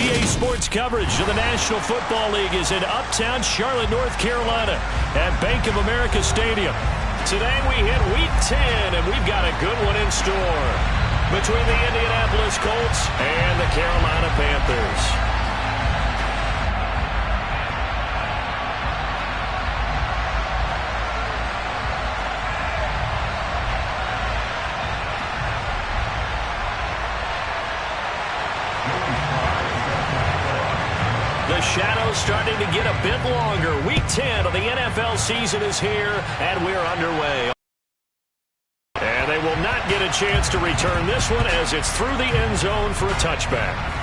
EA Sports coverage of the National Football League is in uptown Charlotte, North Carolina at Bank of America Stadium. Today we hit Week 10, and we've got a good one in store between the Indianapolis Colts and the Carolina Panthers. The shadow's starting to get a bit longer. Week 10 of the NFL season is here, and we're underway. And they will not get a chance to return this one as it's through the end zone for a touchback.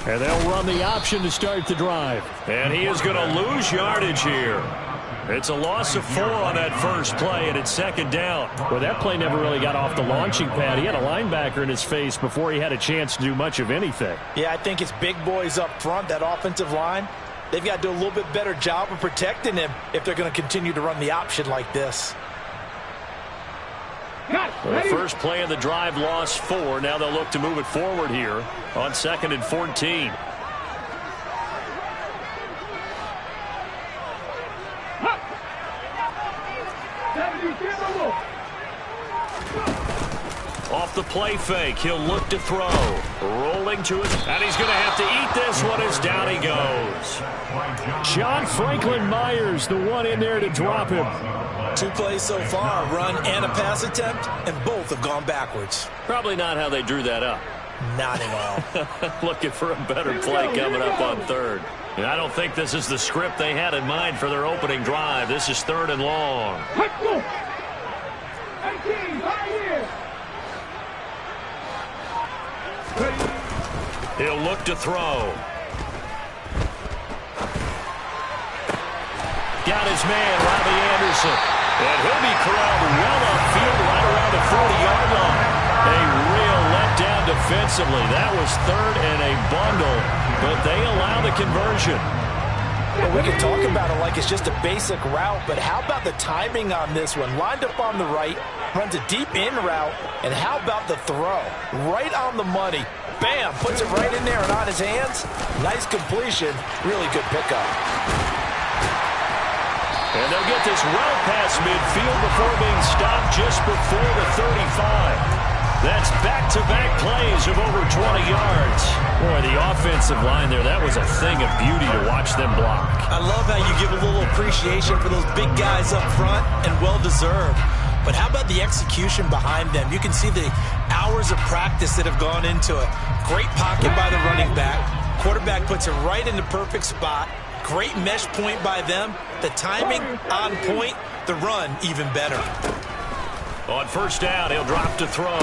And they'll run the option to start the drive. And he is going to lose yardage here. It's a loss of 4 on that first play, and it's second down. Well, that play never really got off the launching pad. He had a linebacker in his face before he had a chance to do much of anything. Yeah, I think it's big boys up front, that offensive line. They've got to do a little bit better job of protecting him if they're going to continue to run the option like this. Well, the first play of the drive lost 4. Now they'll look to move it forward here on 2nd and 14. Off the play fake, he'll look to throw. Rolling to it, and he's going to have to eat this one as down he goes. John Franklin Myers, the one in there to drop him. 2 plays so far, a run and a pass attempt, and both have gone backwards. Probably not how they drew that up. Not at all. Looking for a better play coming up on 3rd. And I don't think this is the script they had in mind for their opening drive. This is 3rd and long. He'll look to throw. Got his man, Robbie Anderson. And he'll be corralled well upfield right around the 40-yard line. A real letdown defensively. That was 3rd and a bundle, but they allow the conversion. Well, we can talk about it like it's just a basic route, but how about the timing on this one? Lined up on the right, runs a deep in route, and how about the throw? Right on the money. Bam, puts it right in there and on his hands. Nice completion, really good pickup. And they'll get this well past midfield before being stopped just before the 35. That's back-to-back plays of over 20 yards. Boy, the offensive line there, that was a thing of beauty to watch them block. I love how you give a little appreciation for those big guys up front, and well-deserved. But how about the execution behind them? You can see the hours of practice that have gone into it. Great pocket by the running back. Quarterback puts it right in the perfect spot. Great mesh point by them. The timing on point. The run even better. On 1st down, he'll drop to throw.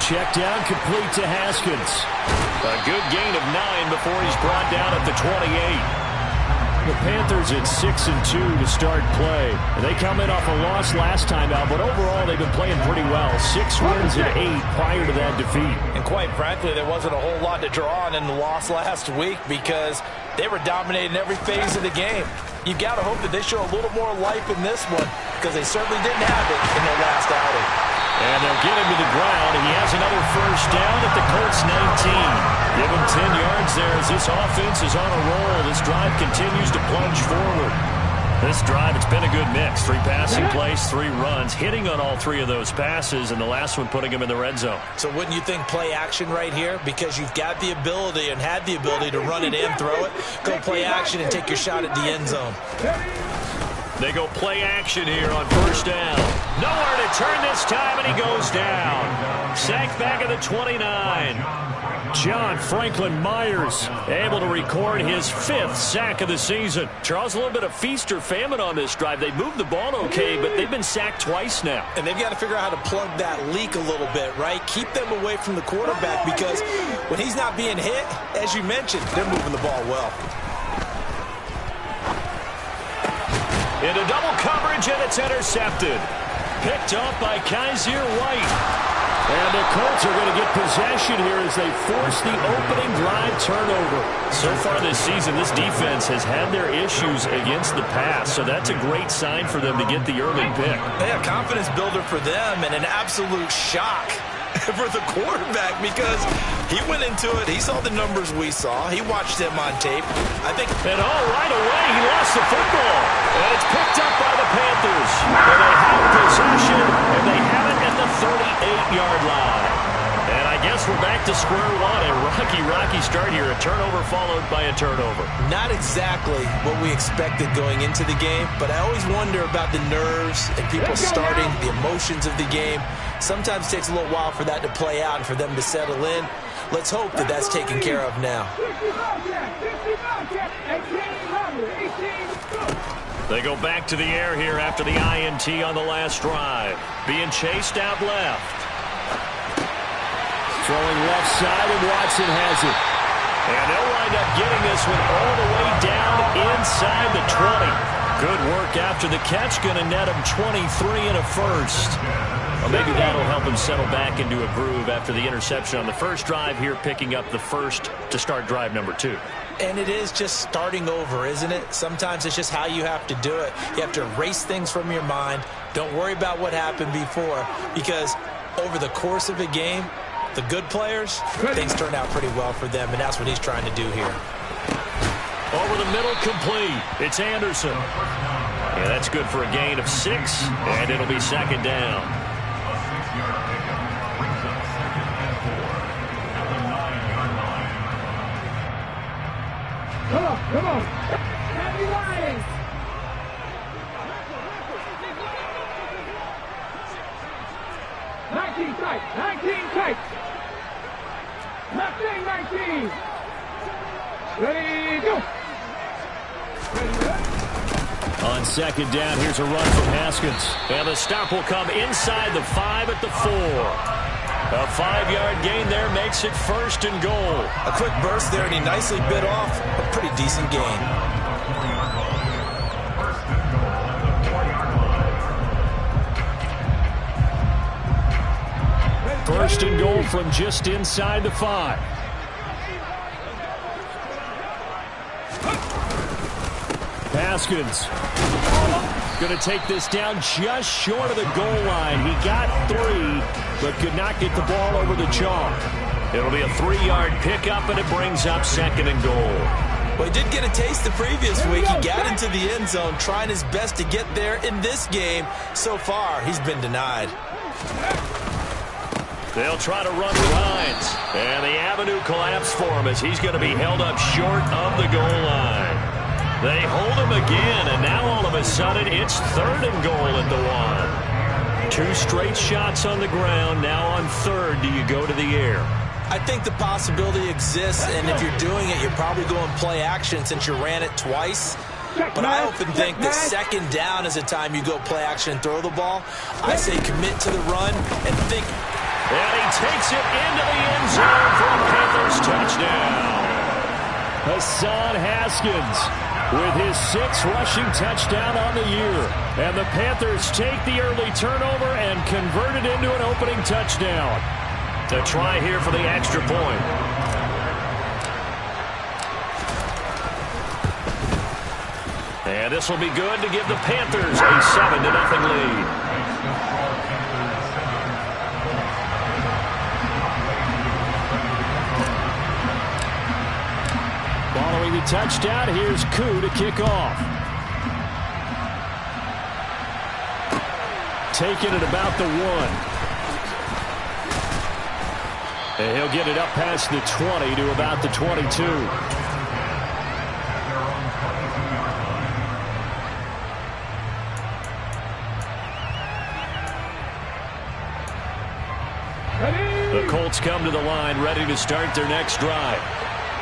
Check down, complete to Haskins. A good gain of 9 before he's brought down at the 28. The Panthers at 6-2 to start play. And they come in off a loss last time out, but overall they've been playing pretty well. 6 wins and 8 prior to that defeat. And quite frankly, there wasn't a whole lot to draw on in the loss last week because they were dominating every phase of the game. You got to hope that they show a little more life in this one because they certainly didn't have it in their last outing. And they'll get him to the ground. He has another 1st down at the Colts 19. Give him 10 yards there as this offense is on a roll. This drive continues to plunge forward. This drive, it's been a good mix. 3 passing plays, 3 runs, hitting on all 3 of those passes, and the last one putting him in the red zone. So wouldn't you think play action right here? Because you've got the ability and had the ability to run it and throw it. Go play action and take your shot at the end zone. They go play action here on 1st down. Nowhere to turn this time, and he goes down. sack back at the 29. John Franklin Myers able to record his 5th sack of the season. Charles, a little bit of feast or famine on this drive. They moved the ball okay, but they've been sacked twice now. And they've got to figure out how to plug that leak a little bit, right? Keep them away from the quarterback because when he's not being hit, as you mentioned, they're moving the ball well. Into double coverage, and it's intercepted. Picked off by Kaiser White. And the Colts are going to get possession here as they force the opening drive turnover. So far this season, this defense has had their issues against the pass, so that's a great sign for them to get the early pick. Yeah, confidence builder for them and an absolute shock for the quarterback because he went into it. He saw the numbers we saw. He watched them on tape. And right away, he lost the football. And it's picked up by the Panthers. And they have possession, and they have it at the 38-yard line. And I guess we're back to square one. A rocky start here. A turnover followed by a turnover. Not exactly what we expected going into the game, but I always wonder about the nerves and people starting, the emotions of the game. Sometimes it takes a little while for that to play out and for them to settle in. Let's hope that that's taken care of now. They go back to the air here after the INT on the last drive. Being chased out left. Throwing left side, and Watson has it. And they'll wind up getting this one all the way down inside the 20. Good work after the catch. Going to net him 23 and a first. Or maybe that'll help him settle back into a groove after the interception on the first drive here, picking up the first to start drive number 2. And it is just starting over, isn't it? Sometimes it's just how you have to do it. You have to erase things from your mind. Don't worry about what happened before, because over the course of a game, the good players, things turn out pretty well for them, and that's what he's trying to do here. Over the middle, complete. It's Anderson. Yeah, that's good for a gain of 6, and it'll be second down. Come on. Happy Lions. Nineteen tight. Left wing 19. Ready, go. On second down, here's a run from Haskins. And the stop will come inside the 5 at the 4. A 5-yard gain there makes it first and goal. A quick burst there, and he nicely bit off a pretty decent gain. First and goal from just inside the 5. Haskins going to take this down just short of the goal line. He got 3, but could not get the ball over the chalk. It'll be a 3-yard pickup, and it brings up second and goal. Well, he did get a taste the previous week. He got into the end zone, trying his best to get there in this game. So far, he's been denied. They'll try to run with Hines. And the avenue collapsed for him as he's going to be held up short of the goal line. They hold him again, and now all of a sudden it's third and goal at the 1. 2 straight shots on the ground. Now on third, do you go to the air? I think the possibility exists, and if you're doing it, you're probably going play action since you ran it twice. But I often think that second down is the time you go play action and throw the ball. I say commit to the run and think. And he takes it into the end zone for a Panthers touchdown. Hassan Haskins with his 6th rushing touchdown on the year. And the Panthers take the early turnover and convert it into an opening touchdown. A try here for the extra point. And this will be good to give the Panthers a 7-0 lead. Following the touchdown, here's Koo to kick off. Taking it about the 1. And he'll get it up past the 20 to about the 22. The Colts come to the line, ready to start their next drive.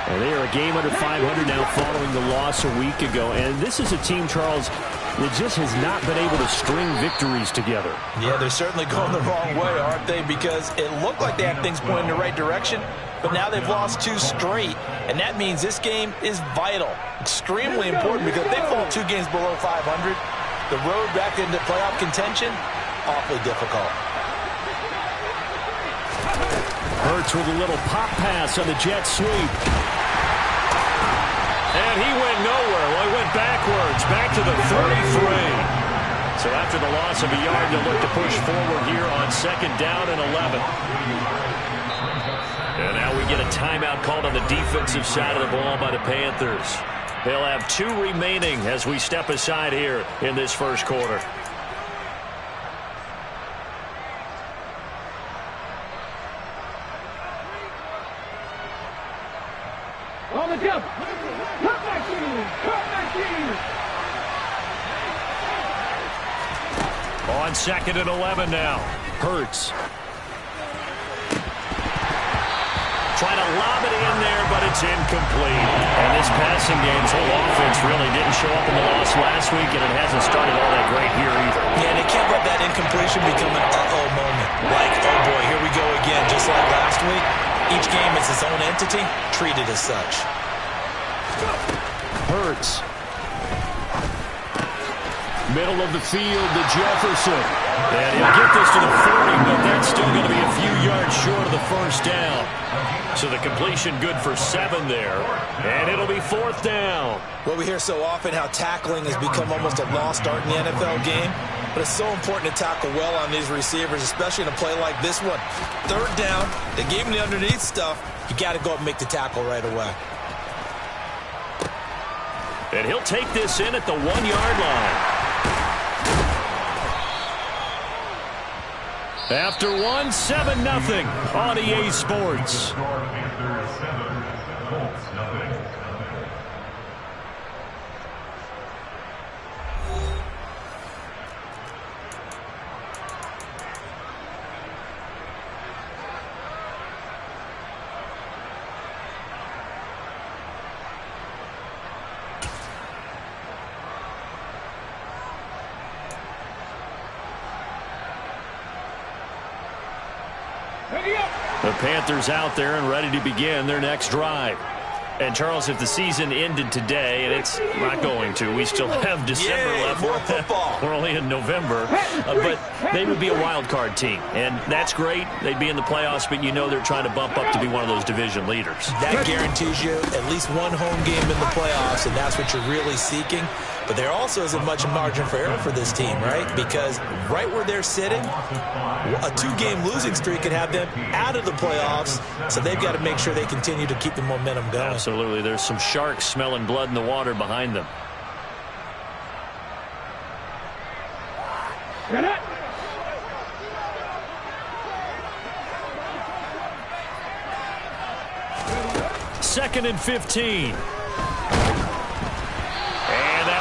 And they are a game under 500 now following the loss a week ago. And this is a team, Charles, that just has not been able to string victories together. Yeah, they're certainly going the wrong way, aren't they? Because it looked like they had things pointing in the right direction, but now they've lost 2 straight. And that means this game is vital, extremely important, because if they fall 2 games below 500, the road back into playoff contention, awfully difficult. Hurts with a little pop pass on the jet sweep. And he went nowhere. Well, he went backwards, back to the 33. So after the loss of a yard, they'll look to push forward here on 2nd down and 11. And now we get a timeout called on the defensive side of the ball by the Panthers. They'll have 2 remaining as we step aside here in this first quarter. On the jump. Cut machine. Cut machine. On 2nd and 11 now. Hurts. Trying to lob it in there, but it's incomplete. And this passing game's whole offense really didn't show up in the loss last week, and it hasn't started all that great here either. Yeah, they can't let that incompletion become an uh-oh moment. Like, oh boy, here we go again, just like last week. Each game is its own entity, treated as such. Hurts. Middle of the field to Jefferson. And he'll get this to the 40, but that's still going to be a few yards short of the first down. So the completion good for 7 there. And it'll be 4th down. Well, we hear so often how tackling has become almost a lost art in the NFL game. But it's so important to tackle well on these receivers, especially in a play like this one. 3rd down, they gave him the underneath stuff. You got to go up and make the tackle right away. And he'll take this in at the 1-yard line. After 1, 7-0 on EA Sports. The Panthers out there and ready to begin their next drive. And, Charles, if the season ended today, and it's not going to, we still have December left. More football. We're only in November. But they would be a wild card team. And that's great. They'd be in the playoffs, but you know they're trying to bump up to be one of those division leaders. That guarantees you at least 1 home game in the playoffs, and that's what you're really seeking. But there also isn't much margin for error for this team, right? Because right where they're sitting, a 2-game losing streak could have them out of the playoffs. So they've got to make sure they continue to keep the momentum going. Absolutely. There's some sharks smelling blood in the water behind them. Get it. Second and 15.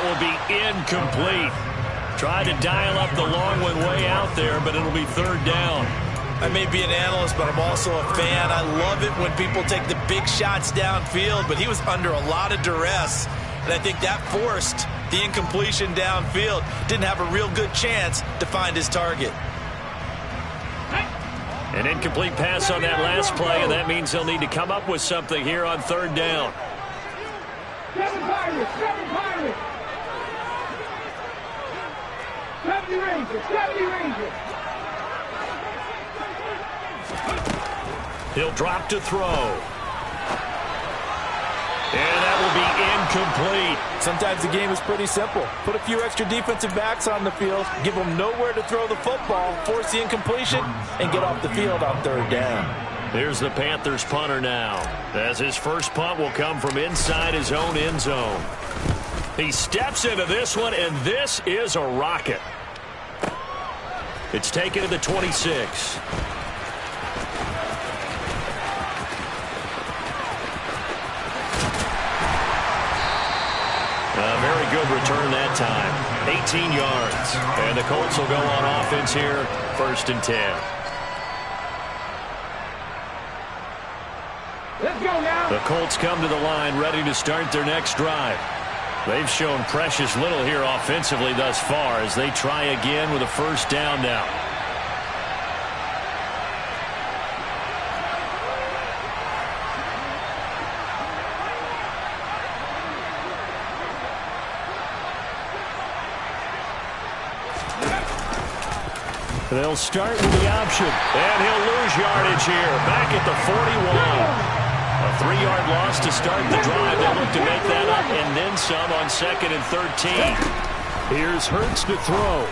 Will be incomplete. Try to dial up the long one way out there, but it'll be 3rd down. I may be an analyst, but I'm also a fan. I love it when people take the big shots downfield, but he was under a lot of duress, and I think that forced the incompletion downfield. Didn't have a real good chance to find his target. An incomplete pass on that last play, and that means they'll need to come up with something here on 3rd down. 7 Pirates. 7 Pirates. 70 Rangers. 70 Rangers. He'll drop to throw. And that will be incomplete. Sometimes the game is pretty simple. Put a few extra defensive backs on the field, give them nowhere to throw the football, force the incompletion, and get off the field on 3rd down. Here's the Panthers punter now, as his first punt will come from inside his own end zone. He steps into this one, and this is a rocket. It's taken to the 26. A very good return that time. 18 yards. And the Colts will go on offense here, 1st and 10. The Colts come to the line ready to start their next drive. They've shown precious little here offensively thus far as they try again with a first down now. They'll start with the option, and he'll lose yardage here, back at the 41. A 3-yard loss to start the drive. They'll look to make that up and then some on 2nd and 13. Here's Hurts to throw.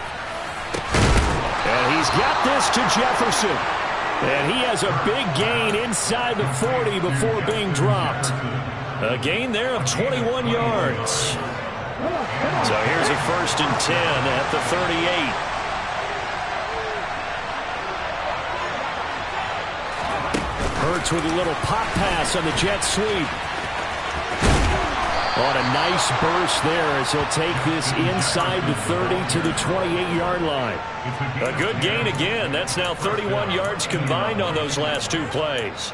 And he's got this to Jefferson. And he has a big gain inside the 40 before being dropped. A gain there of 21 yards. So here's a 1st and 10 at the 38. Hurts with a little pop pass on the jet sweep. On a nice burst there as he'll take this inside the 30 to the 28-yard line. A good gain again. That's now 31 yards combined on those last 2 plays.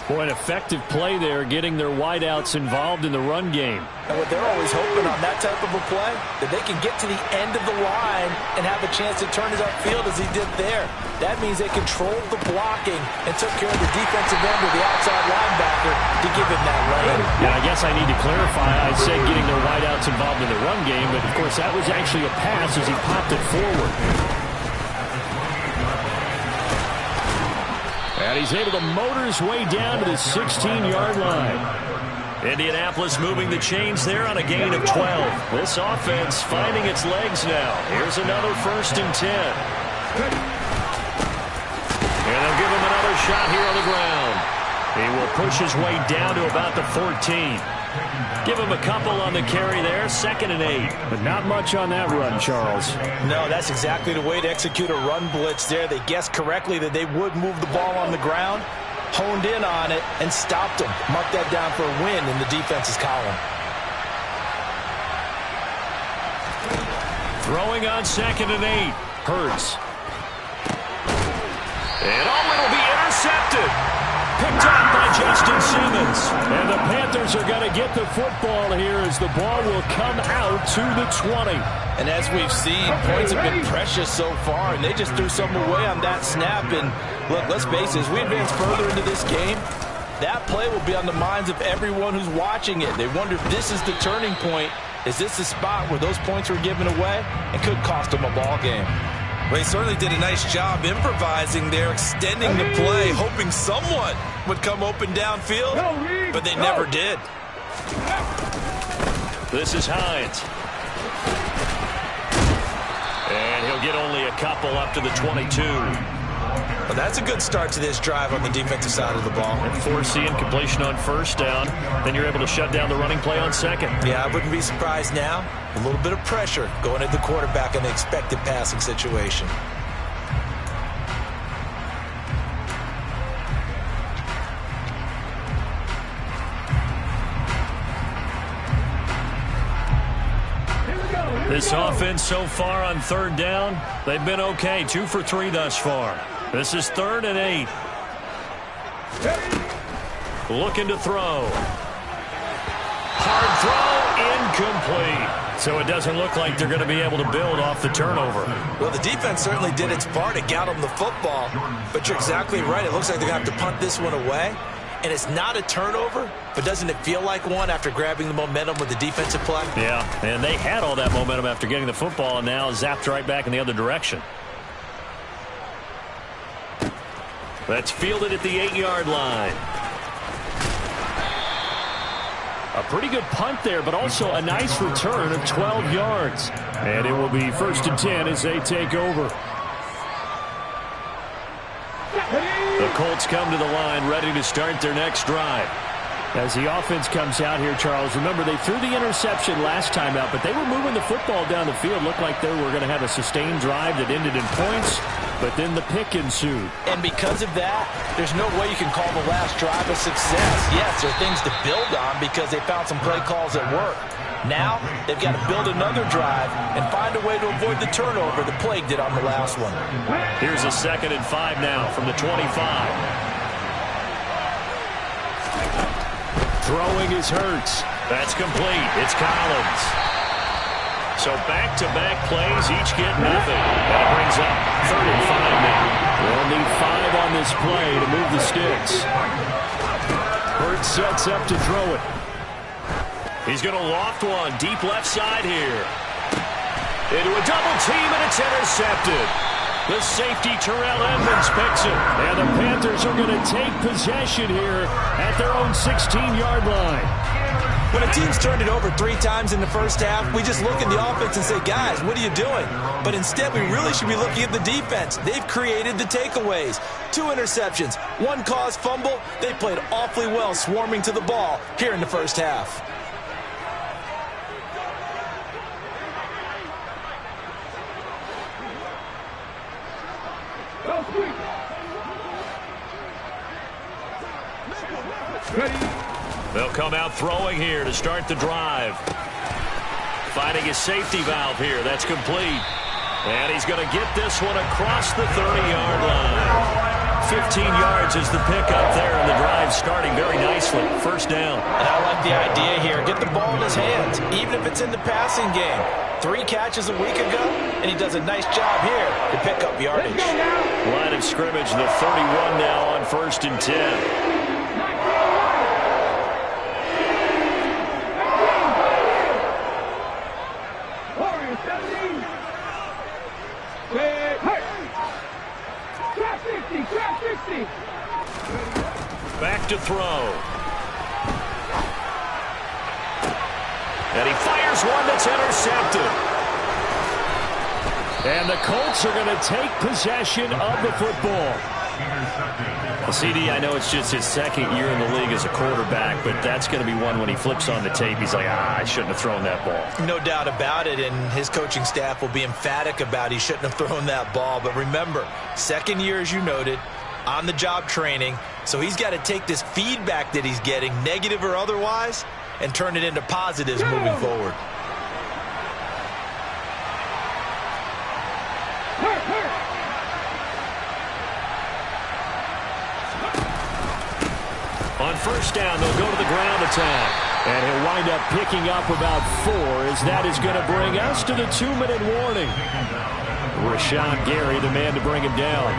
Boy, an effective play there, getting their wideouts involved in the run game. And what they're always hoping on that type of a play, that they can get to the end of the line and have a chance to turn it upfield as he did there. That means they controlled the blocking and took care of the defensive end or the outside linebacker to give him that lane. Yeah, I guess I need to clarify. I said getting their wideouts involved in the run game, but of course that was actually a pass as he popped it forward. And he's able to motor his way down to the 16-yard line. Indianapolis moving the chains there on a gain of 12. This offense finding its legs now. Here's another 1st and 10. And they'll give him another shot here on the ground. He will push his way down to about the 14. Give him a couple on the carry there, 2nd and 8. But not much on that run, Charles. No, that's exactly the way to execute a run blitz there. They guessed correctly that they would move the ball on the ground, honed in on it, and stopped him. Mark that down for a win in the defense's column. Throwing on 2nd and 8. Hurts. And it'll be intercepted. Picked up by Justin Simmons. And the Panthers are going to get the football here as the ball will come out to the 20. And as we've seen, points have been precious so far, and they just threw some away on that snap. And look, let's face it, as we advance further into this game, that play will be on the minds of everyone who's watching it. They wonder if this is the turning point. Is this the spot where those points were given away and could cost them a ball game? Well, he certainly did a nice job improvising there, extending the play, hoping someone would come open downfield, but they never did. This is Hines. And he'll get only a couple up to the 22. Well, that's a good start to this drive on the defensive side of the ball. And forcing completion on 1st down. Then you're able to shut down the running play on 2nd. Yeah, I wouldn't be surprised now. A little bit of pressure going at the quarterback in the expected passing situation. This offense so far on 3rd down, they've been okay. 2 for 3 thus far. This is 3rd and 8. Looking to throw. Hard throw, incomplete. So it doesn't look like they're going to be able to build off the turnover. Well, the defense certainly did its part to get them the football. But you're exactly right. It looks like they're going to have to punt this one away. And it's not a turnover, but doesn't it feel like one after grabbing the momentum with the defensive play? Yeah, and they had all that momentum after getting the football and now zapped right back in the other direction. That's fielded at the 8-yard line. A pretty good punt there, but also a nice return of 12 yards. And it will be 1st and 10 as they take over. The Colts come to the line ready to start their next drive. As the offense comes out here, Charles, remember they threw the interception last time out, but they were moving the football down the field. Looked like they were going to have a sustained drive that ended in points, but then the pick ensued. And because of that, there's no way you can call the last drive a success. Yes, there are things to build on because they found some play calls that work. Now, they've got to build another drive and find a way to avoid the turnover the Plague did on the last one. Here's a 2nd and 5 now from the 25. Throwing is Hurts. That's complete. It's Collins. So back-to-back plays, each get nothing. That brings up 3rd and 5 now. They'll need 5 on this play to move the sticks. Hurts sets up to throw it. He's going to loft one deep left side here. Into a double team, and it's intercepted. The safety, Terrell Edmonds, picks it. And the Panthers are going to take possession here at their own 16-yard line. When a team's turned it over 3 times in the first half, we just look at the offense and say, guys, what are you doing? But instead, we really should be looking at the defense. They've created the takeaways. 2 interceptions, 1 caused fumble. They played awfully well swarming to the ball here in the first half. They'll come out throwing here to start the drive. Finding his safety valve here. That's complete. And he's going to get this one across the 30-yard line. 15 yards is the pickup there, and the drive starting very nicely. First down. And I like the idea here. Get the ball in his hands, even if it's in the passing game. 3 catches a week ago, and he does a nice job here to pick up yardage. Line of scrimmage, the 31 now on 1st and 10. Back to throw. And he fires one that's intercepted. And the Colts are going to take possession of the football. Well, CD, I know it's just his 2nd year in the league as a quarterback, but that's going to be one when he flips on the tape, he's like, I shouldn't have thrown that ball. No doubt about it, and his coaching staff will be emphatic about he shouldn't have thrown that ball. But remember, 2nd year, as you noted, on-the-job training, so he's got to take this feedback that he's getting, negative or otherwise, and turn it into positives moving forward. On first down, they'll go to the ground attack. And he'll wind up picking up about 4, as that is going to bring us to the 2-minute warning. Rashawn Gary, the man to bring him down.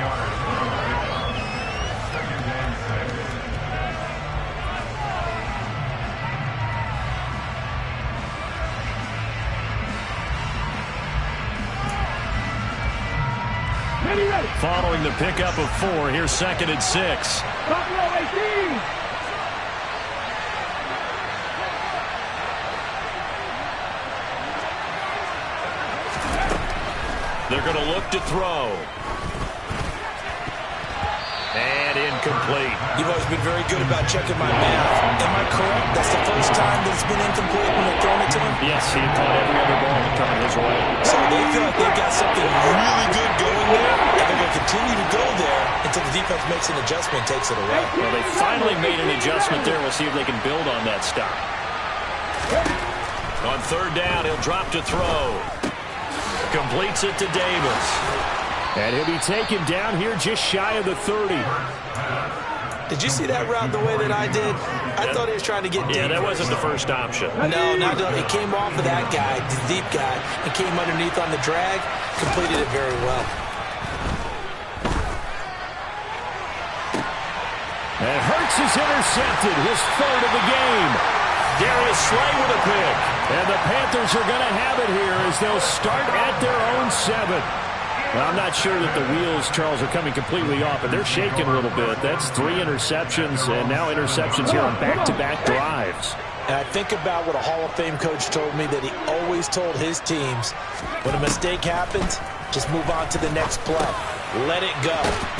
Following the pickup of 4, here's 2nd and 6. Buffalo 18. They're going to look to throw. And incomplete. You've always been very good about checking my math. Am I correct? That's the first time that it's been incomplete when they've thrown it to him? Yes, he had caught every other ball that coming his way. So they feel like they've got something really good going there, and they're going to continue to go there until the defense makes an adjustment and takes it away. Well, they finally made an adjustment there. We'll see if they can build on that stop. On 3rd down, he'll drop to throw. Completes it to Davis. And he'll be taken down here just shy of the 30. Did you see that route the way that I did? I thought he was trying to get deep. Yeah, that wasn't the first option. No, not it came off of that guy, the deep guy, and came underneath on the drag, completed it very well. And Hurts is intercepted, his 3rd of the game. Darius Slay with a pick. And the Panthers are going to have it here as they'll start at their own 7. Well, I'm not sure that the wheels, Charles, are coming completely off, but they're shaking a little bit. That's 3 interceptions, and now interceptions here on back-to-back drives. And I think about what a Hall of Fame coach told me that he always told his teams, when a mistake happens, just move on to the next play. Let it go.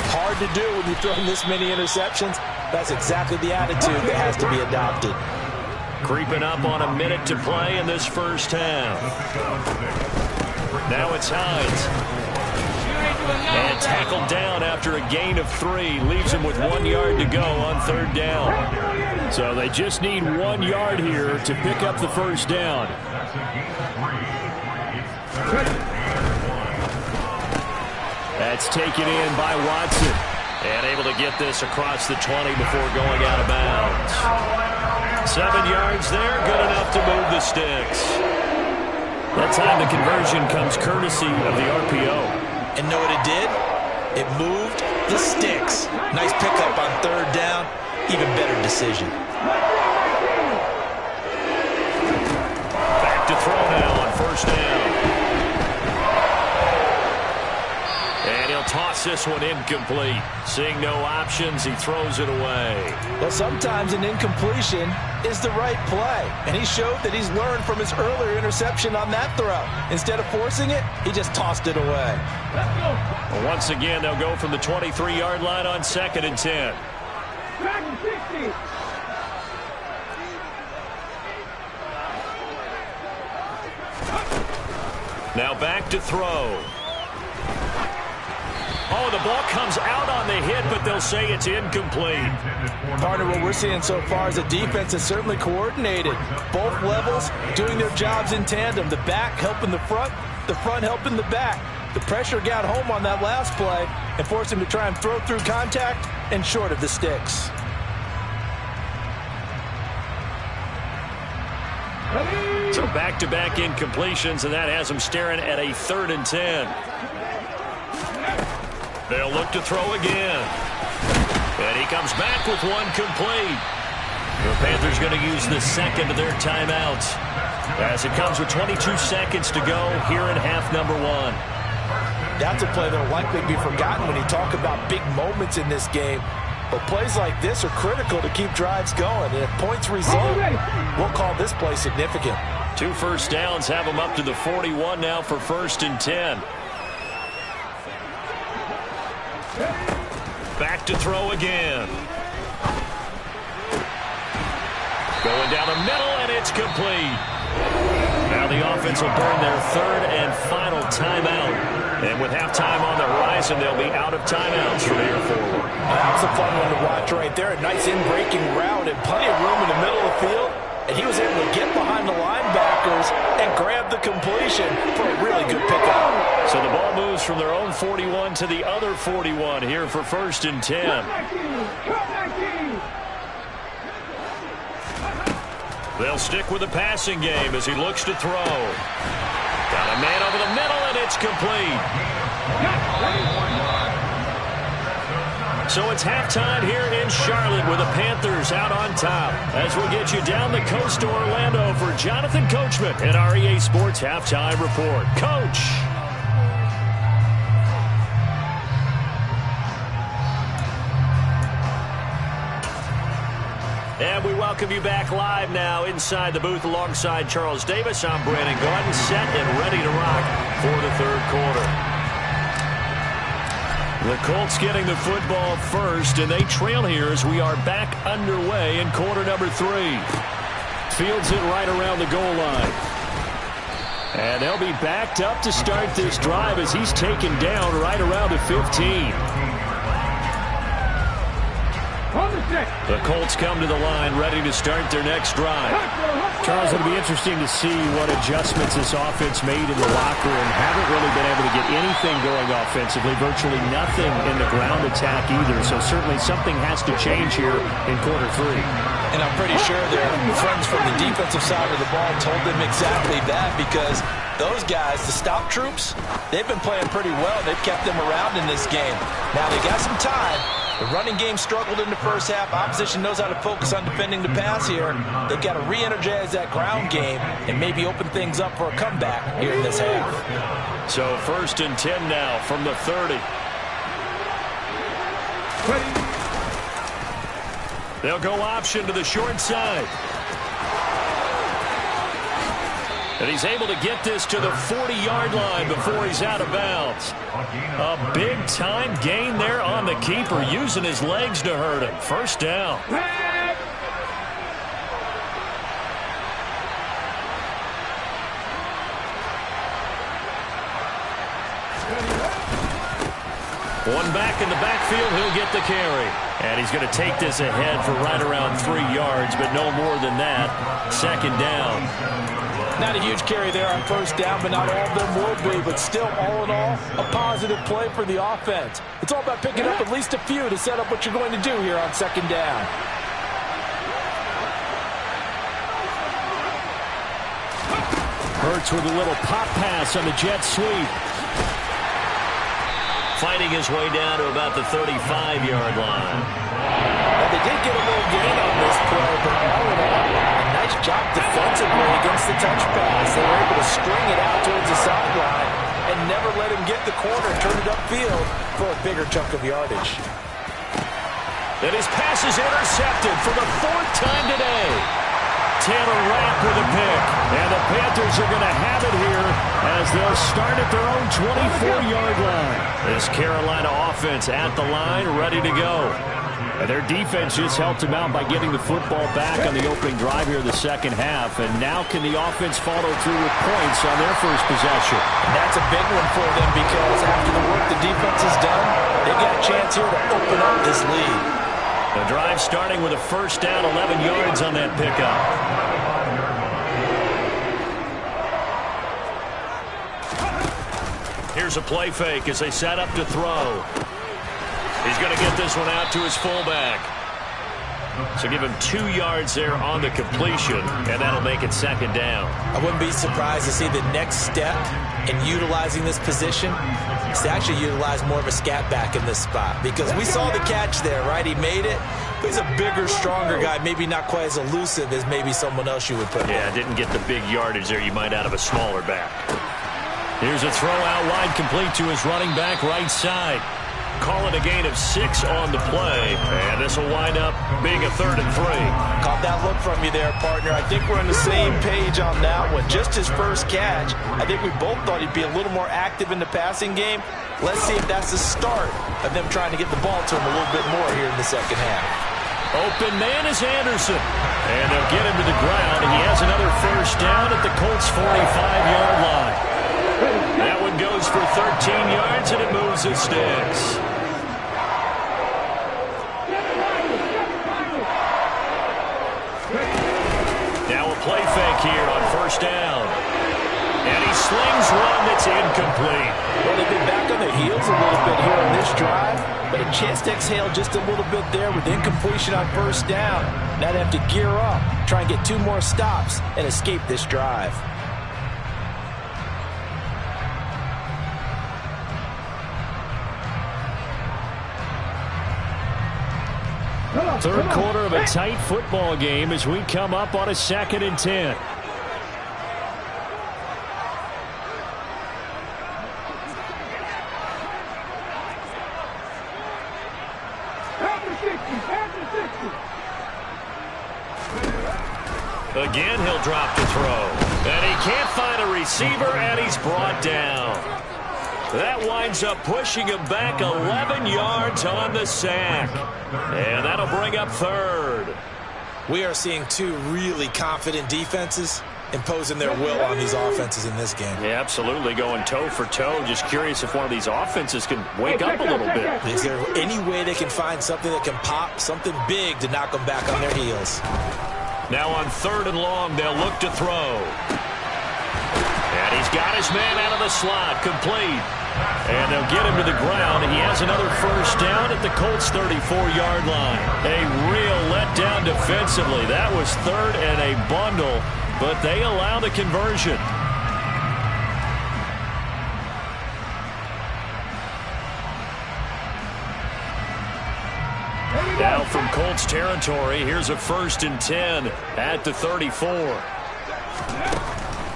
Hard to do when you throw this many interceptions. That's exactly the attitude that has to be adopted. Creeping up on a minute to play in this first half. Now it's Hines. And tackled down after a gain of 3. Leaves him with 1 yard to go on 3rd down. So they just need 1 yard here to pick up the first down. That's taken in by Watson. And able to get this across the 20 before going out of bounds. 7 yards there, good enough to move the sticks. That time the conversion comes courtesy of the RPO. And know what it did? It moved the sticks. Nice pickup on 3rd down. Even better decision. Back to throw now on 1st down. And he'll toss this one incomplete. Seeing no options, he throws it away. Well, sometimes an incompletion is the right play. And he showed that he's learned from his earlier interception on that throw. Instead of forcing it, he just tossed it away. Well, once again, they'll go from the 23-yard line on 2nd and 10. Back to 60. Now back to throw. Oh, the ball comes out on the hit, but they'll say it's incomplete. Partner, what we're seeing so far is the defense is certainly coordinated. Both levels doing their jobs in tandem. The back helping the front helping the back. The pressure got home on that last play and forced him to try and throw through contact and short of the sticks. So back-to-back incompletions, and that has them staring at a 3rd and 10. They'll look to throw again. And he comes back with one complete. The Panthers going to use the 2nd of their timeouts as it comes with 22 seconds to go here in half number 1. That's a play that will likely be forgotten when you talk about big moments in this game. But plays like this are critical to keep drives going. And if points result, we'll call this play significant. 2 first downs have them up to the 41 now for 1st and 10. Back to throw again. Going down the middle, and it's complete. Now the offense will burn their 3rd and final timeout. And with halftime on the horizon, they'll be out of timeouts from here forward. That's a fun one to watch right there. A nice in-breaking route and plenty of room in the middle of the field. And he was able to get behind the linebackers and grab the completion for a really good pickup. So the ball moves from their own 41 to the other 41 here for 1st and 10. They'll stick with the passing game as he looks to throw. Got a man over the middle, and it's complete. So it's halftime here in Charlotte with the Panthers out on top. As we'll get you down the coast to Orlando for Jonathan Coachman at our EA Sports Halftime Report. Coach. And we welcome you back live now inside the booth alongside Charles Davis. I'm Brandon Gordon, set and ready to rock for the 3rd quarter. The Colts getting the football first, and they trail here as we are back underway in quarter number 3. Fields it right around the goal line. And they'll be backed up to start this drive as he's taken down right around the 15. The Colts come to the line ready to start their next drive. Charles, it'll be interesting to see what adjustments this offense made in the locker room. Haven't really been able to get anything going offensively, virtually nothing in the ground attack either. So certainly something has to change here in quarter 3. And I'm pretty sure their friends from the defensive side of the ball told them exactly that, because those guys, the stop troops, they've been playing pretty well. They've kept them around in this game. Now they got some time. The running game struggled in the first half. Opposition knows how to focus on defending the pass here. They've got to re-energize that ground game and maybe open things up for a comeback here in this half. So 1st and 10 now from the 30. They'll go option to the short side. And he's able to get this to the 40-yard line before he's out of bounds. A big-time gain there on the keeper, using his legs to hurt him. 1st down. One back in the backfield, he'll get the carry. And he's going to take this ahead for right around 3 yards, but no more than that. 2nd down. Not a huge carry there on first down, but not all of them will be. But still, all in all, a positive play for the offense. It's all about picking up at least a few to set up what you're going to do here on second down. Hurts with a little pop pass on the jet sweep. Fighting his way down to about the 35-yard line. Well, they did get a little gain on this play, but all in all, a nice job defensively against the touch pass. They were able to string it out towards the sideline and never let him get the corner and turn it upfield for a bigger chunk of yardage. And his pass is intercepted for the 4th time today. Taylor Rapp with a pick. And the Panthers are going to have it here as they'll start at their own 24-yard line. This Carolina offense at the line, ready to go. And their defense just helped them out by getting the football back on the opening drive here in the second half. And now can the offense follow through with points on their first possession? And that's a big one for them because after the work the defense has done, they've got a chance here to open up this lead. The drive starting with a first down, 11 yards on that pickup. Here's a play fake as they set up to throw. He's going to get this one out to his fullback. So give him 2 yards there on the completion, and that'll make it second down. I wouldn't be surprised to see the next step in utilizing this position is to actually utilize more of a scat back in this spot. Because we saw the catch there, right? He made it. But he's a bigger, stronger guy, maybe not quite as elusive as maybe someone else you would put. Yeah, didn't get the big yardage there you might out of a smaller back. Here's a throw out wide, complete to his running back right side. Call it a gain of 6 on the play, and this will wind up being a 3rd and 3. Caught that look from you there, partner. I think we're on the same page on that one. Just his first catch, I think we both thought he'd be a little more active in the passing game. Let's see if that's the start of them trying to get the ball to him a little bit more here in the second half. Open man is Anderson, and they'll get him to the ground, and he has another first down at the Colts' 45-yard line. That one goes for 13 yards, and it moves the sticks. Now a play fake here on first down. And he slings one that's incomplete. Well, they've been back on their heels a little bit here on this drive, but a chance to exhale just a little bit there with incompletion on first down. Now they have to gear up, try and get 2 more stops, and escape this drive. Third quarter of a tight football game as we come up on a 2nd and 10. Again, he'll drop to throw. And he can't find a receiver, and he's brought down. That winds up pushing him back 11 yards on the sack. And that'll bring up 3rd. We are seeing 2 really confident defenses imposing their will on these offenses in this game. Yeah, absolutely, going toe for toe. Just curious if one of these offenses can wake up a little bit. Is there any way they can find something that can pop, something big to knock them back on their heels? Now on 3rd and long, they'll look to throw. And he's got his man out of the slot, complete. And they'll get him to the ground, and he has another first down at the Colts' 34-yard line. A real letdown defensively. That was 3rd and a bundle, but they allow the conversion. Now from Colts territory, here's a 1st and 10 at the 34.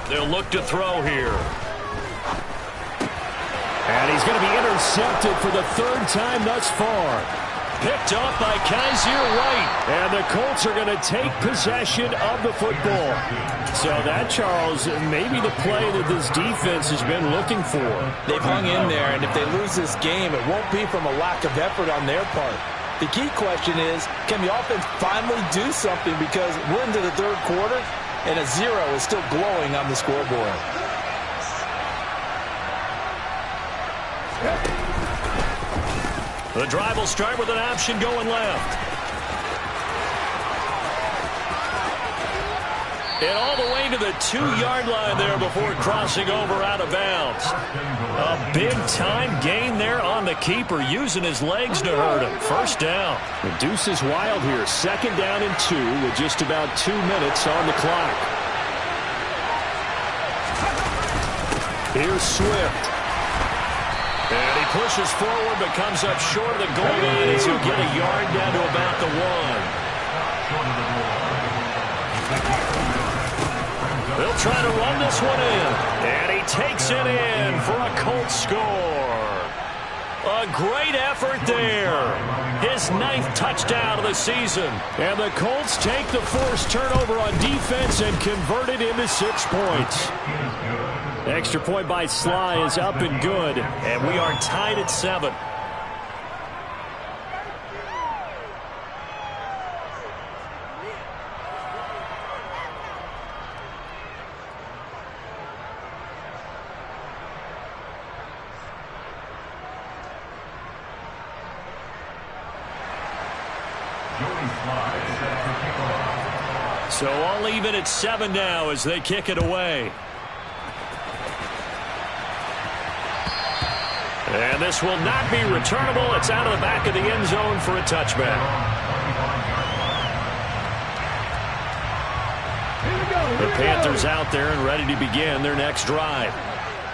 They'll look to throw here. And he's going to be intercepted for the 3rd time thus far. Picked off by Kaiser White. And the Colts are going to take possession of the football. So that, Charles, maybe the play that this defense has been looking for. They've hung in there, and if they lose this game, it won't be from a lack of effort on their part. The key question is, can the offense finally do something? Because we're into the 3rd quarter, and a 0 is still glowing on the scoreboard. The drive will start with an option going left. And all the way to the 2-yard line there before crossing over out of bounds. A big-time gain there on the keeper, using his legs to hurt him. First down. The deuce is wild here. 2nd down and 2 with just about 2 minutes on the clock. Here's Swift. And he pushes forward but comes up short of the goal line as he'll get a yard down to about the 1. They'll try to run this one in. And he takes it in for a Colts score. A great effort there. His 9th touchdown of the season. And the Colts take the forced turnover on defense and convert it into 6 points. Extra point by Sly is up and good. And we are tied at 7. So all even at 7 now as they kick it away. And this will not be returnable. It's out of the back of the end zone for a touchback. The Panthers out there and ready to begin their next drive.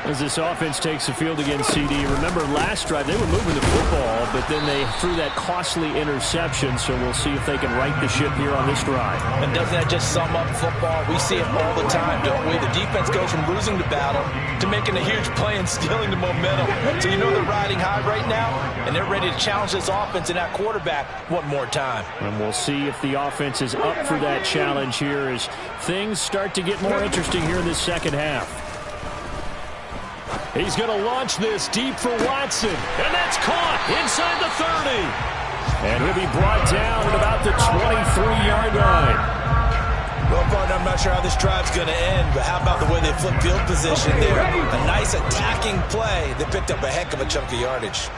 As this offense takes the field against CD, remember last drive they were moving the football, but then they threw that costly interception, so we'll see if they can right the ship here on this drive. And doesn't that just sum up football? We see it all the time, don't we? The defense goes from losing the battle to making a huge play and stealing the momentum. So you know they're riding high right now, and they're ready to challenge this offense and that quarterback one more time. And we'll see if the offense is up for that challenge here as things start to get more interesting here in this second half. He's going to launch this deep for Watson. And that's caught inside the 30. And he'll be brought down at about the 23-yard line. Well, partner, I'm not sure how this drive's going to end, but how about the way they flip field position there? A nice attacking play that picked up a heck of a chunk of yardage.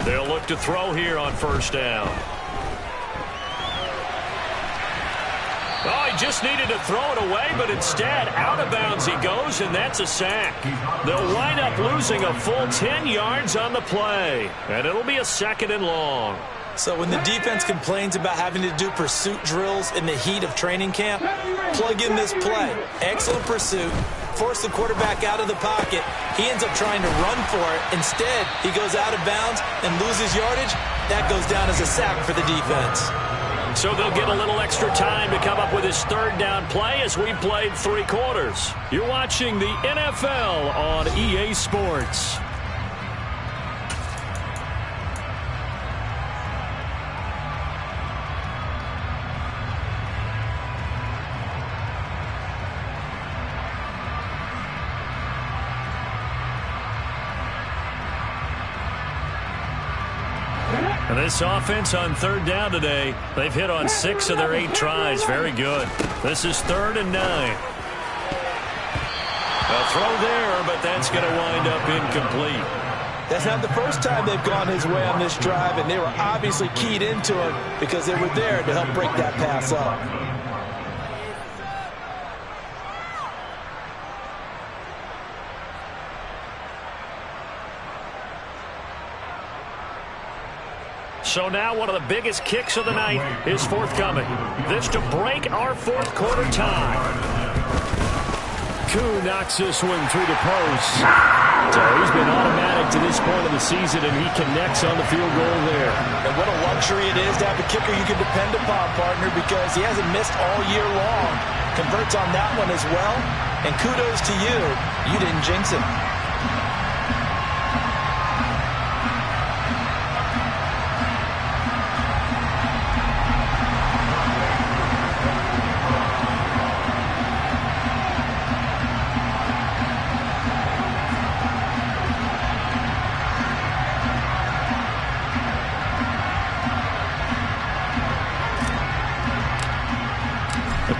They'll look to throw here on first down. Oh, he just needed to throw it away, but instead, out of bounds he goes, and that's a sack. They'll wind up losing a full 10 yards on the play, and it'll be a 2nd and long. So when the defense complains about having to do pursuit drills in the heat of training camp, plug in this play. Excellent pursuit. Force the quarterback out of the pocket. He ends up trying to run for it. Instead, he goes out of bounds and loses yardage. That goes down as a sack for the defense. So they'll get a little extra time to come up with his 3rd down play as we played 3 quarters. You're watching the NFL on EA Sports. And this offense on 3rd down today, they've hit on 6 of their 8 tries. Very good. This is 3rd and 9. A throw there, but that's going to wind up incomplete. That's not the first time they've gone his way on this drive, and they were obviously keyed into it because they were there to help break that pass up. So now one of the biggest kicks of the night is forthcoming. This to break our 4th quarter tie. Koo knocks this one through the post. So he's been automatic to this point of the season, and he connects on the field goal there. And what a luxury it is to have a kicker you can depend upon, partner, because he hasn't missed all year long. Converts on that one as well. And kudos to you. You didn't jinx it.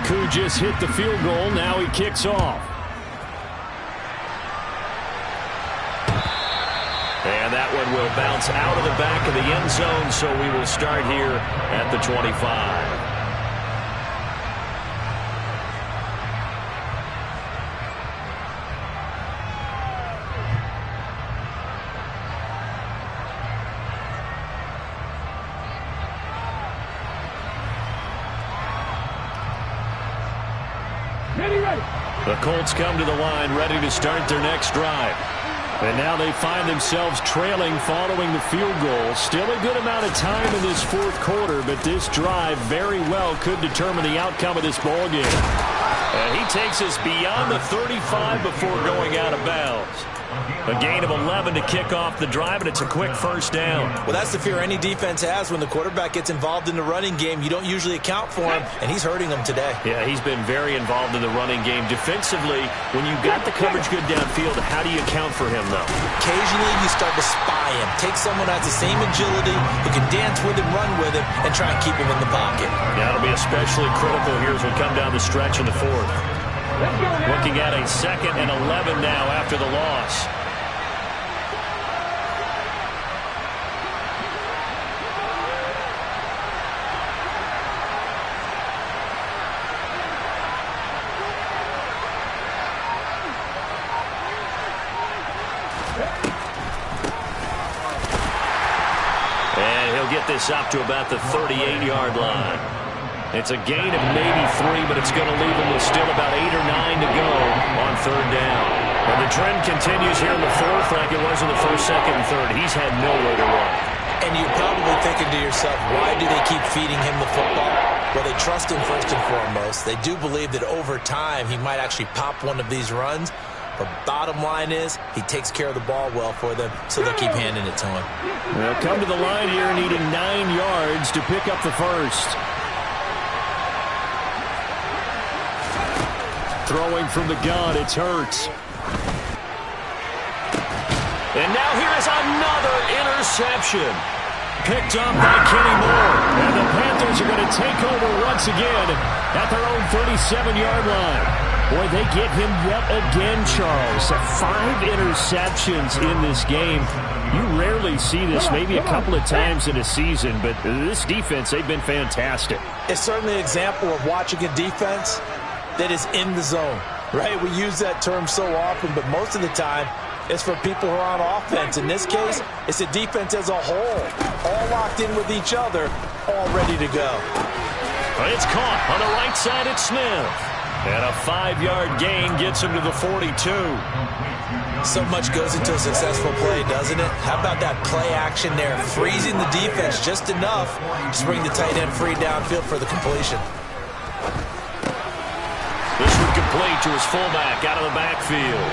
Koo just hit the field goal. Now he kicks off. And And that one will bounce out of the back of the end zone, so we will start here at the 25. The Colts come to the line ready to start their next drive. And now they find themselves trailing following the field goal. Still a good amount of time in this fourth quarter, but this drive very well could determine the outcome of this ball game. And he takes us beyond the 35 before going out of bounds. A gain of 11 to kick off the drive, and it's a quick first down. Well, that's the fear any defense has when the quarterback gets involved in the running game. You don't usually account for him, and he's hurting them today. Yeah, he's been very involved in the running game. Defensively, when you've got the coverage good downfield, how do you account for him, though? Occasionally, you start to spy him. Take someone who has the same agility, who can dance with him, run with him, and try and keep him in the pocket. Yeah, it'll be especially critical here as we come down the stretch in the fourth. Looking at a 2nd and 11 now after the loss. Get this up to about the 38-yard line. It's a gain of maybe 3, but it's going to leave him with still about 8 or 9 to go on 3rd down. And the trend continues here in the fourth like it was in the 1st, 2nd, and 3rd. He's had nowhere to run. And you're probably thinking to yourself, why do they keep feeding him the football? Well, they trust him first and foremost. They do believe that over time he might actually pop one of these runs. But bottom line is, he takes care of the ball well for them, so they'll keep handing it to him. They'll come to the line here needing 9 yards to pick up the first. Throwing from the gun, it's Hurts. And now here is another interception. Picked up by Kenny Moore. And the Panthers are going to take over once again at their own 37-yard line. Boy, they get him yet again, Charles. 5 interceptions in this game. You rarely see this, maybe a couple of times in a season, but this defense, they've been fantastic. It's certainly an example of watching a defense that is in the zone, right? We use that term so often, but most of the time, it's for people who are on offense. In this case, it's a defense as a whole, all locked in with each other, all ready to go. It's caught on the right side at Smith. And a 5-yard gain gets him to the 42. So much goes into a successful play, doesn't it? How about that play action there? Freezing the defense just enough to bring the tight end free downfield for the completion. This would complete to his fullback out of the backfield.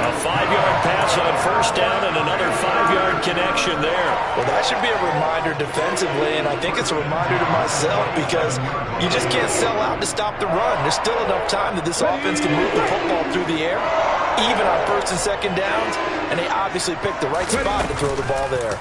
A 5-yard pass on 1st down and another 5-yard connection there. Well, that should be a reminder defensively, and I think it's a reminder to myself because you just can't sell out to stop the run. There's still enough time that this offense can move the football through the air, even on 1st and 2nd downs, and they obviously picked the right spot to throw the ball there.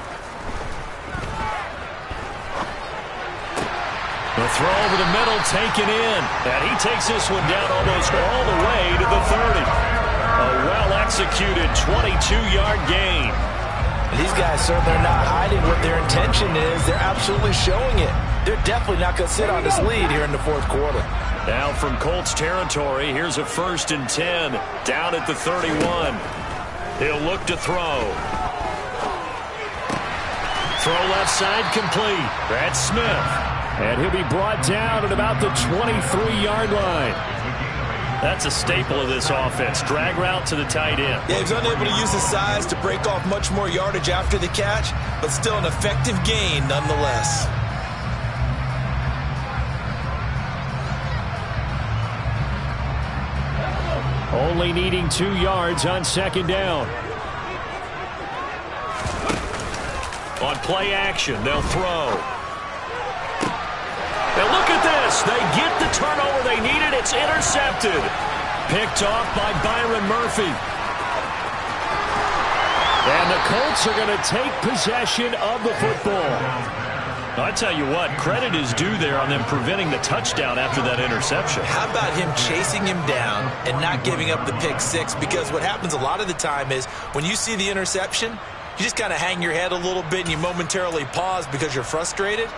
The throw over the middle taken in, and he takes this one down almost all the way to the 30. A well-executed 22-yard gain. And these guys certainly are not hiding what their intention is. They're absolutely showing it. They're definitely not going to sit on this lead here in the fourth quarter. Now from Colts territory, here's a 1st and 10 down at the 31. He'll look to throw. Throw left side complete. That's Smith. And he'll be brought down at about the 23-yard line. That's a staple of this offense. Drag route to the tight end. Yeah, he's unable to use his size to break off much more yardage after the catch, but still an effective gain nonetheless. Only needing 2 yards on 2nd down. On play action, they'll throw. Now look at this. They get the turnover they needed. It's intercepted. Picked off by Byron Murphy. And the Colts are going to take possession of the football. I tell you what, credit is due there on them preventing the touchdown after that interception. How about him chasing him down and not giving up the pick six? Because what happens a lot of the time is when you see the interception, you just kind of hang your head a little bit and you momentarily pause because you're frustrated.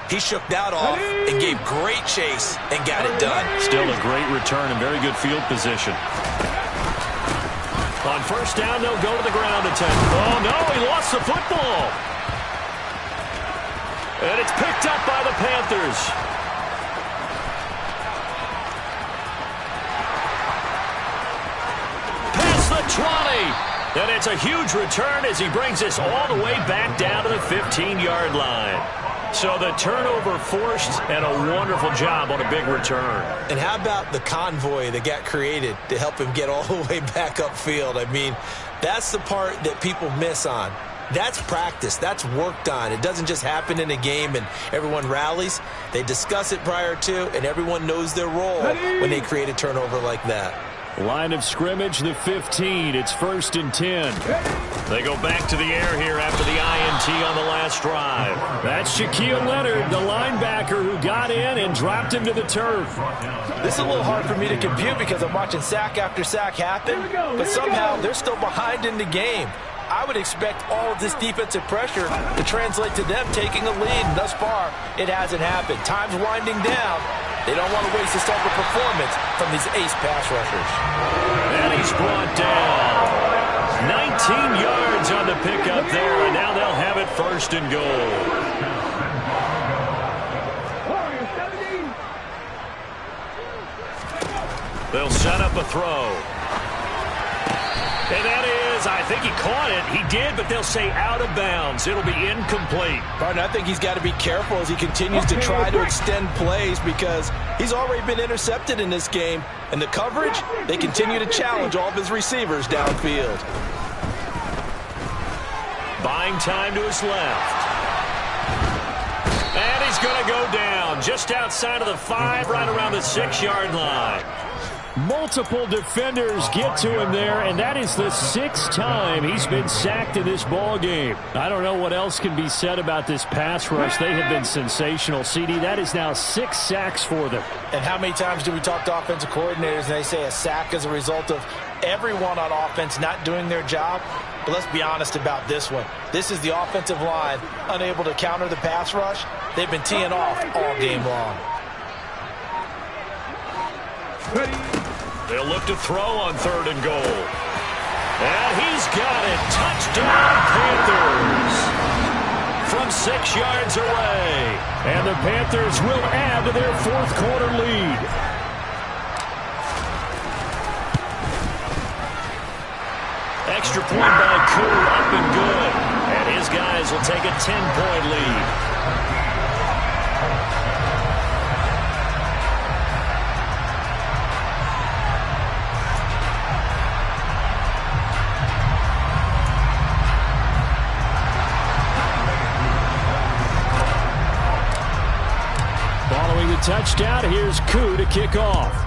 He shook that off and gave great chase and got it done. Still a great return and very good field position. On first down, they'll go to the ground attempt. Oh, no, he lost the football. And it's picked up by the Panthers. Past the 20. And it's a huge return as he brings us all the way back down to the 15-yard line. So the turnover forced and a wonderful job on a big return. And how about the convoy that got created to help him get all the way back upfield? I mean, that's the part that people miss on. That's practice. That's worked on. It doesn't just happen in a game and everyone rallies. They discuss it prior to, and everyone knows their role when they create a turnover like that. Line of scrimmage, the 15. It's 1st and 10. They go back to the air here after the INT on the last drive. That's Shaquille Leonard, the linebacker who got in and dropped him to the turf. This is a little hard for me to compute because I'm watching sack after sack happen, but somehow they're still behind in the game. I would expect all of this defensive pressure to translate to them taking a lead. And thus far, it hasn't happened. Time's winding down. They don't want to waste this type of performance from these ace pass rushers. And he's brought down. 19 yards on the pickup there, and now they'll have it 1st and goal. They'll set up a throw. And that is, I think he caught it. He did, but they'll say out of bounds. It'll be incomplete. Pardon, I think he's got to be careful as he continues to try to extend plays because he's already been intercepted in this game. And the coverage, they continue to challenge all of his receivers downfield. Buying time to his left. And he's going to go down just outside of the 5, right around the 6-yard line. Multiple defenders get to him there, and that is the 6th time he's been sacked in this ball game. I don't know what else can be said about this pass rush. They have been sensational. CD, that is now 6 sacks for them. And how many times do we talk to offensive coordinators and they say a sack is a result of everyone on offense not doing their job? But let's be honest about this one. This is the offensive line unable to counter the pass rush. They've been teeing off all game long. They'll look to throw on 3rd and goal. And he's got it. Touchdown, Panthers. From 6 yards away. And the Panthers will add to their 4th quarter lead. Extra point by Koo, up and good. And his guys will take a 10-point lead. Following the touchdown, here's Koo to kick off.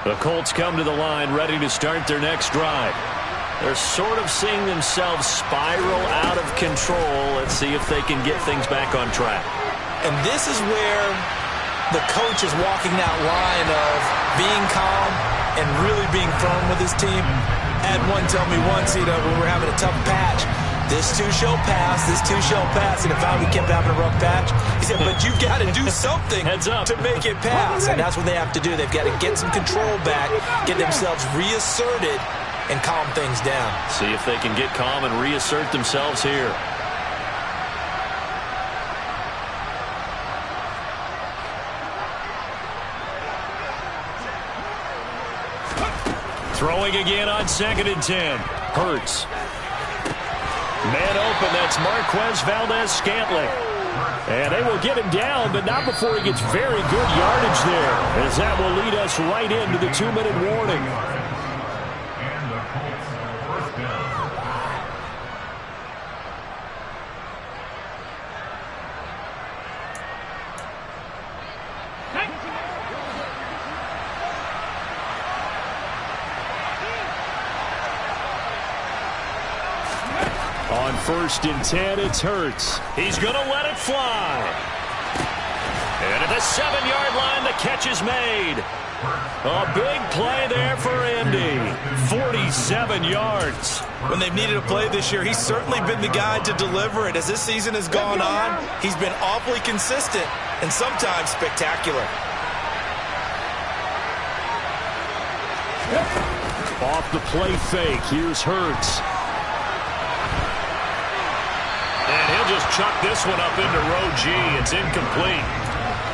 The Colts come to the line ready to start their next drive. They're sort of seeing themselves spiral out of control. Let's see if they can get things back on track. And this is where the coach is walking that line of being calm and really being firm with his team. I had one tell me once, when we're having a tough patch, this too shall pass, this too shall pass. And if we kept having a rough patch, he said, but you've got to do something to make it pass. And that's what they have to do. They've got to get some control back, get themselves reasserted, and calm things down. See if they can get calm and reassert themselves here. Throwing again on 2nd and 10. Hurts. Man open, that's Marquez Valdez-Scantling. And they will get him down, but not before he gets very good yardage there, as that will lead us right into the 2-minute warning. 1st and 10, it's Hurts. He's going to let it fly. And at the 7-yard line, the catch is made. A big play there for Indy. 47 yards. When they've needed a play this year, he's certainly been the guy to deliver it. As this season has gone on, he's been awfully consistent and sometimes spectacular. Off the play fake, here's Hurts. And he'll just chuck this one up into row G. It's incomplete.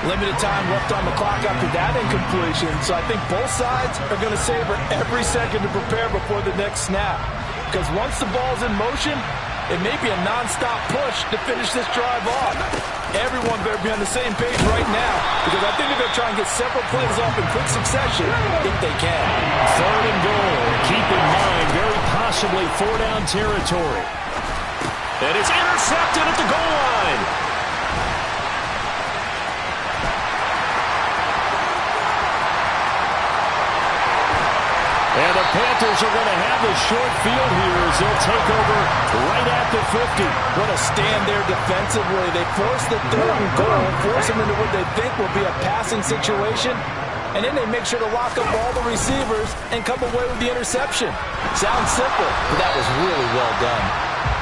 Limited time left on the clock after that incompletion, so I think both sides are going to savor every second to prepare before the next snap. Because once the ball's in motion, it may be a non-stop push to finish this drive off. Everyone better be on the same page right now, because I think they're going to try and get several plays off in quick succession if they can. 3rd and goal. Keep in mind, very possibly 4-down territory. And it's intercepted at the goal line. And the Panthers are going to have the short field here as they'll take over right at the 50. What a stand there defensively. They force the 3rd and goal, force them into what they think will be a passing situation, and then they make sure to lock up all the receivers and come away with the interception. Sounds simple, but that was really well done.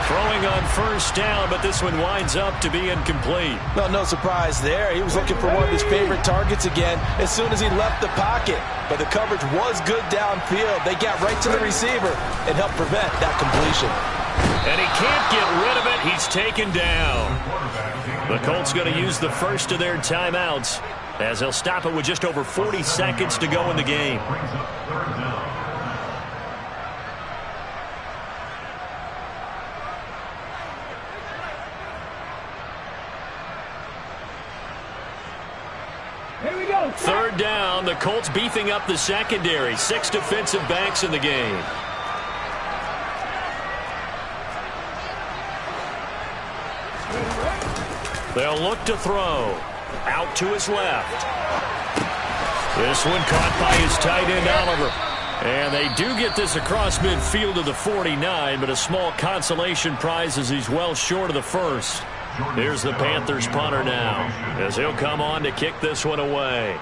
Throwing on 1st down, but this one winds up to be incomplete. Well, no surprise there. He was looking for one of his favorite targets again as soon as he left the pocket. But the coverage was good downfield. They got right to the receiver and helped prevent that completion. And he can't get rid of it. He's taken down. The Colts going to use the first of their timeouts as they'll stop it with just over 40 seconds to go in the game. Here we go. 3rd down, the Colts beefing up the secondary. 6 defensive backs in the game. They'll look to throw. Out to his left. This one caught by his tight end, Oliver. And they do get this across midfield to the 49, but a small consolation prize as he's well short of the first. Here's the Panthers punter now, as he'll come on to kick this one away.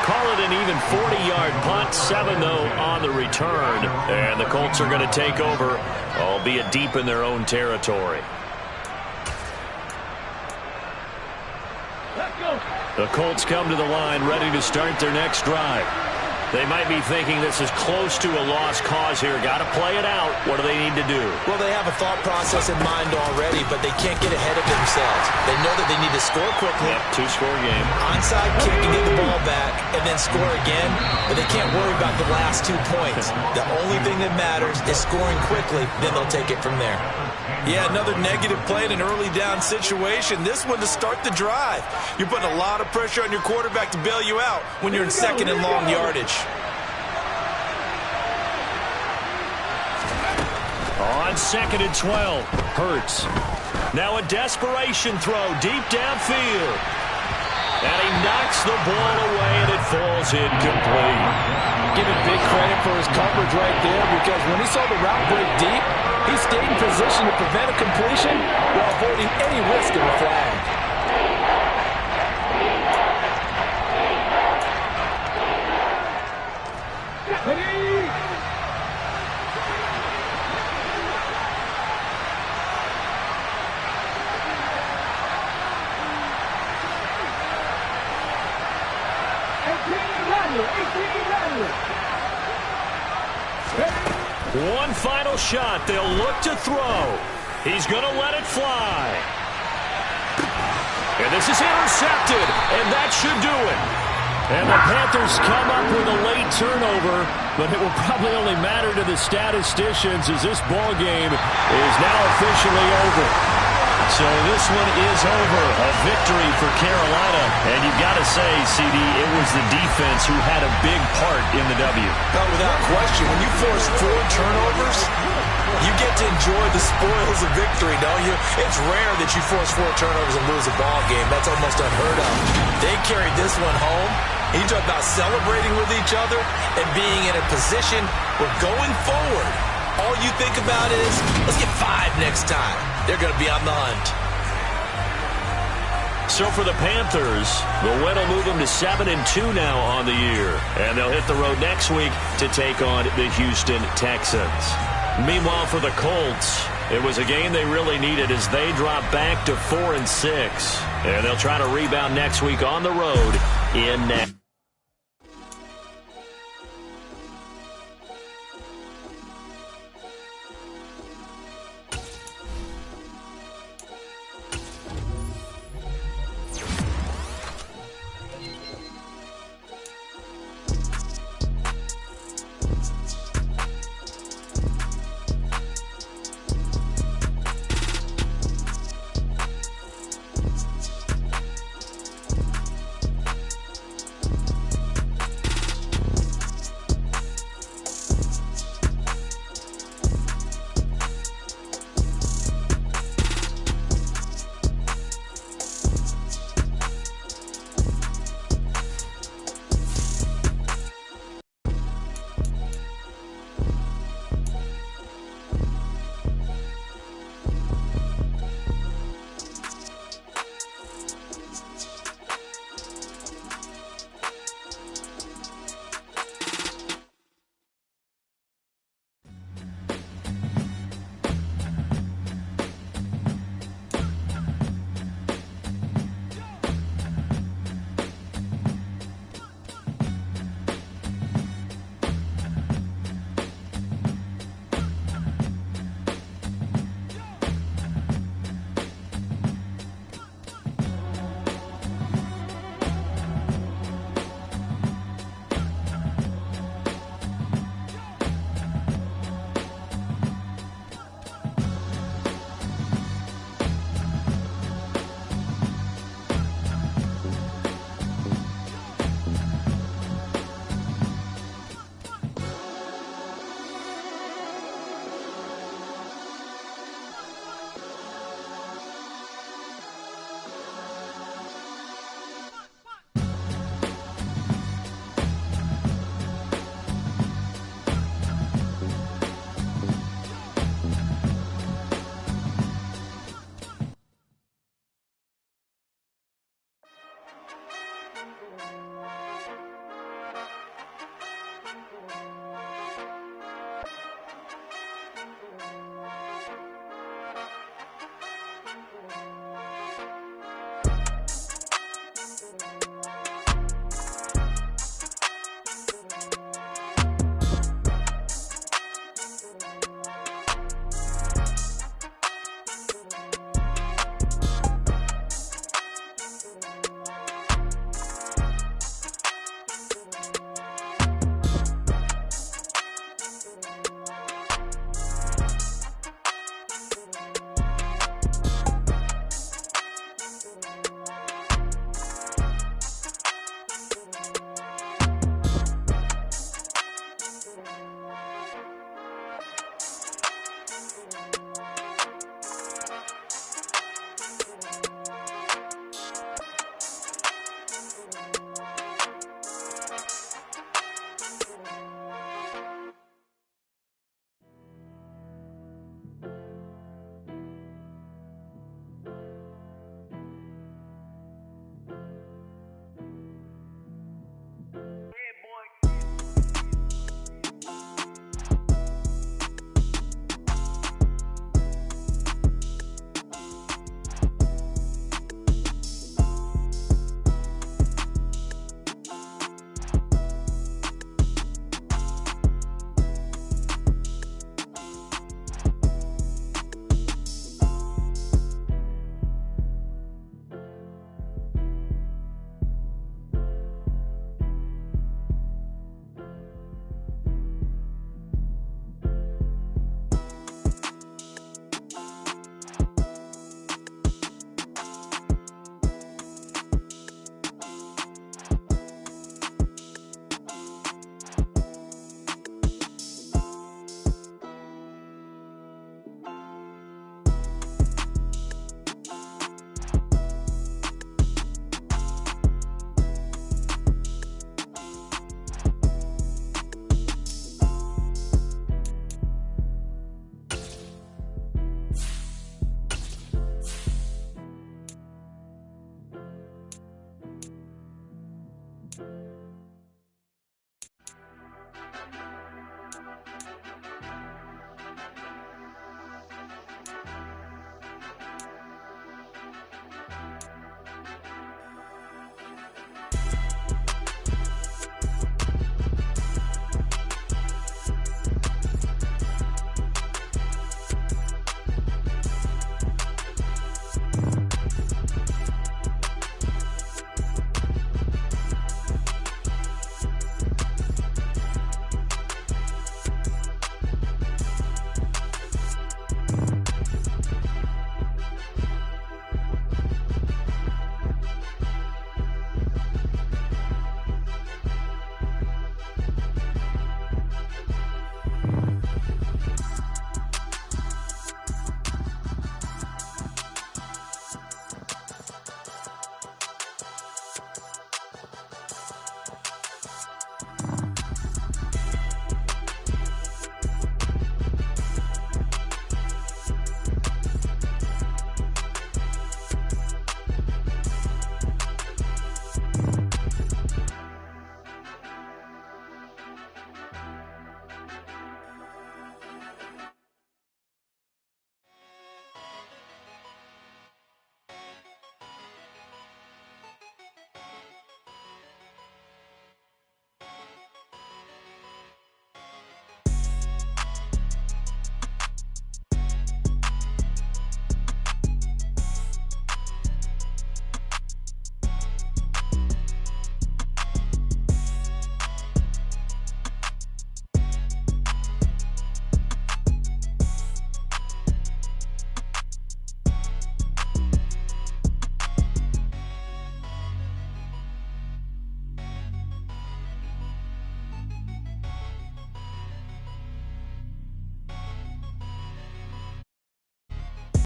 Call it an even 40-yard punt, 7 though on the return. And the Colts are going to take over, albeit deep in their own territory. The Colts come to the line ready to start their next drive. They might be thinking this is close to a lost cause here. Got to play it out. What do they need to do? Well, they have a thought process in mind already, but they can't get ahead of themselves. They know that they need to score quickly. Yep, 2-score game. Onside kick and get the ball back and then score again, but they can't worry about the last 2 points. The only thing that matters is scoring quickly, then they'll take it from there. Yeah, another negative play in an early down situation. This one to start the drive. You're putting a lot of pressure on your quarterback to bail you out when you're in 2nd and long yardage. On 2nd and 12, Hurts. Now a desperation throw deep downfield. And he knocks the ball away, and it falls incomplete. Give him big credit for his coverage right there, because when he saw the route break deep, he stayed in position to prevent a completion while avoiding any risk of a flag. One final shot. They'll look to throw. He's going to let it fly. And this is intercepted, and that should do it. And the Panthers come up with a late turnover, but it will probably only matter to the statisticians as this ball game is now officially over. So this one is over. A victory for Carolina. And you've got to say, CD, it was the defense who had a big part in the W. Not without question. When you force 4 turnovers, you get to enjoy the spoils of victory, don't you? It's rare that you force 4 turnovers and lose a ball game. That's almost unheard of. They carried this one home. You talk about celebrating with each other and being in a position where going forward, all you think about is, let's get 5 next time. They're going to be on the hunt. So for the Panthers, the win will move them to 7-2 now on the year. And they'll hit the road next week to take on the Houston Texans. Meanwhile, for the Colts, it was a game they really needed as they drop back to 4-6. And they'll try to rebound next week on the road in